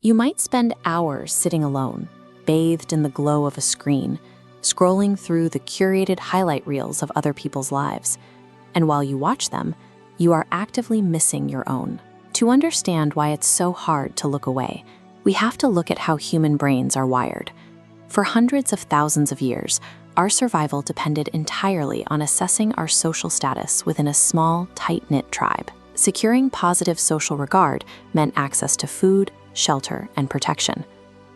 You might spend hours sitting alone, bathed in the glow of a screen, scrolling through the curated highlight reels of other people's lives. And while you watch them, you are actively missing your own. To understand why it's so hard to look away, we have to look at how human brains are wired. For hundreds of thousands of years, our survival depended entirely on assessing our social status within a small, tight-knit tribe. Securing positive social regard meant access to food, shelter, and protection.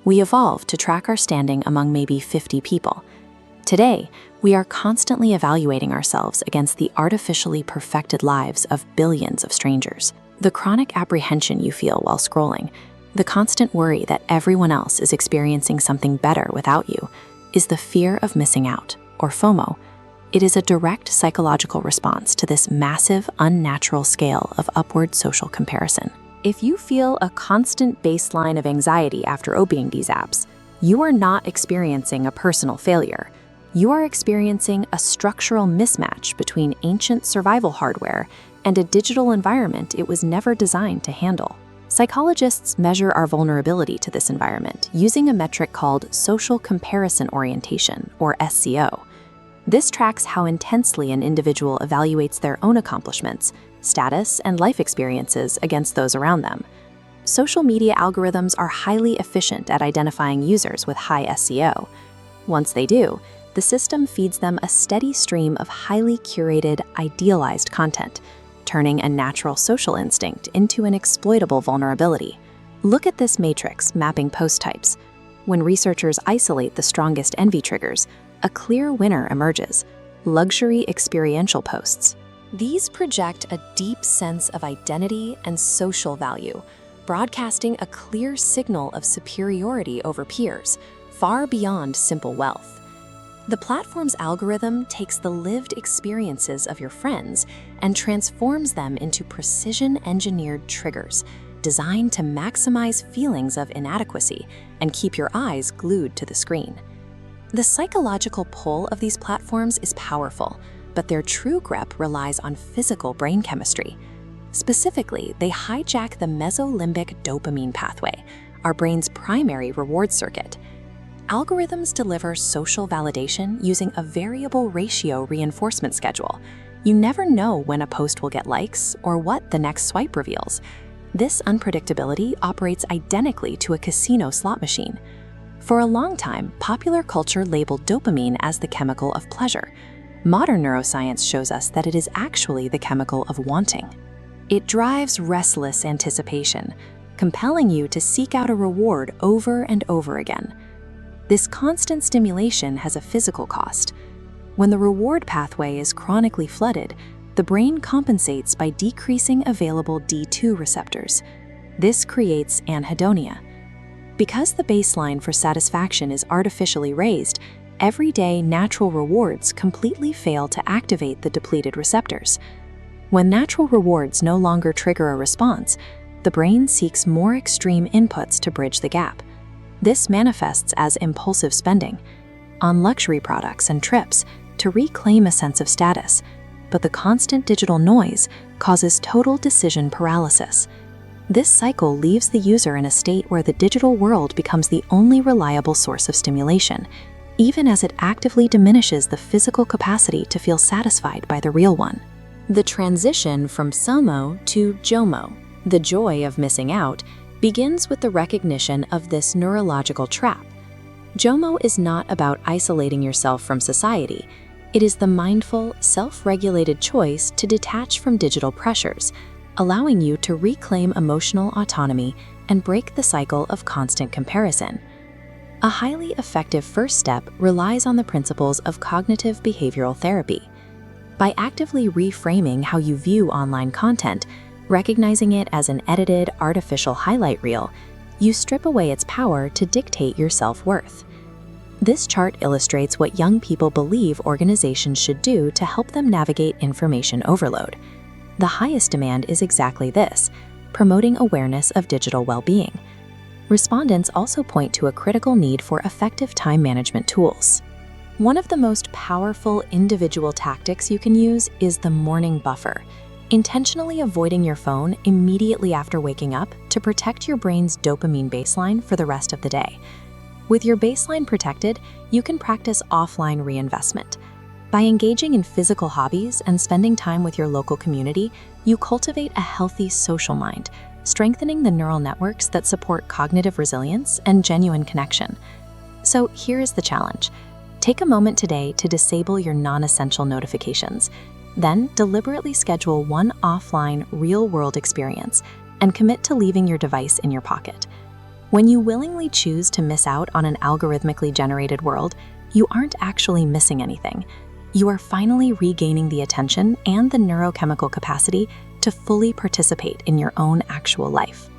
We evolved to track our standing among maybe 50 people. Today, we are constantly evaluating ourselves against the artificially perfected lives of billions of strangers. The chronic apprehension you feel while scrolling, the constant worry that everyone else is experiencing something better without you, is the fear of missing out, or FOMO. It is a direct psychological response to this massive, unnatural scale of upward social comparison. If you feel a constant baseline of anxiety after opening these apps, you are not experiencing a personal failure. You are experiencing a structural mismatch between ancient survival hardware and a digital environment it was never designed to handle. Psychologists measure our vulnerability to this environment using a metric called social comparison orientation, or SCO. This tracks how intensely an individual evaluates their own accomplishments, status, and life experiences against those around them. Social media algorithms are highly efficient at identifying users with high SCO. Once they do, the system feeds them a steady stream of highly curated, idealized content, turning a natural social instinct into an exploitable vulnerability. Look at this matrix mapping post types. When researchers isolate the strongest envy triggers, a clear winner emerges: luxury experiential posts. These project a deep sense of identity and social value, broadcasting a clear signal of superiority over peers, far beyond simple wealth. The platform's algorithm takes the lived experiences of your friends and transforms them into precision-engineered triggers designed to maximize feelings of inadequacy and keep your eyes glued to the screen. The psychological pull of these platforms is powerful, but their true grip relies on physical brain chemistry. Specifically, they hijack the mesolimbic dopamine pathway, our brain's primary reward circuit. Algorithms deliver social validation using a variable ratio reinforcement schedule. You never know when a post will get likes or what the next swipe reveals. This unpredictability operates identically to a casino slot machine. For a long time, popular culture labeled dopamine as the chemical of pleasure. Modern neuroscience shows us that it is actually the chemical of wanting. It drives restless anticipation, compelling you to seek out a reward over and over again. This constant stimulation has a physical cost. When the reward pathway is chronically flooded, the brain compensates by decreasing available D2 receptors. This creates anhedonia. Because the baseline for satisfaction is artificially raised, everyday natural rewards completely fail to activate the depleted receptors. When natural rewards no longer trigger a response, the brain seeks more extreme inputs to bridge the gap. This manifests as impulsive spending on luxury products and trips to reclaim a sense of status, but the constant digital noise causes total decision paralysis. This cycle leaves the user in a state where the digital world becomes the only reliable source of stimulation, even as it actively diminishes the physical capacity to feel satisfied by the real one. The transition from FOMO to JOMO, the joy of missing out, begins with the recognition of this neurological trap. JOMO is not about isolating yourself from society. It is the mindful, self-regulated choice to detach from digital pressures, allowing you to reclaim emotional autonomy and break the cycle of constant comparison. A highly effective first step relies on the principles of cognitive behavioral therapy. By actively reframing how you view online content, recognizing it as an edited, artificial highlight reel, you strip away its power to dictate your self-worth. This chart illustrates what young people believe organizations should do to help them navigate information overload. The highest demand is exactly this: promoting awareness of digital well-being. Respondents also point to a critical need for effective time management tools. One of the most powerful individual tactics you can use is the morning buffer. Intentionally avoiding your phone immediately after waking up to protect your brain's dopamine baseline for the rest of the day. With your baseline protected, you can practice offline reinvestment. By engaging in physical hobbies and spending time with your local community, you cultivate a healthy social mind, strengthening the neural networks that support cognitive resilience and genuine connection. So here is the challenge. Take a moment today to disable your non-essential notifications. Then deliberately schedule one offline, real-world experience and commit to leaving your device in your pocket. When you willingly choose to miss out on an algorithmically generated world, you aren't actually missing anything. You are finally regaining the attention and the neurochemical capacity to fully participate in your own actual life.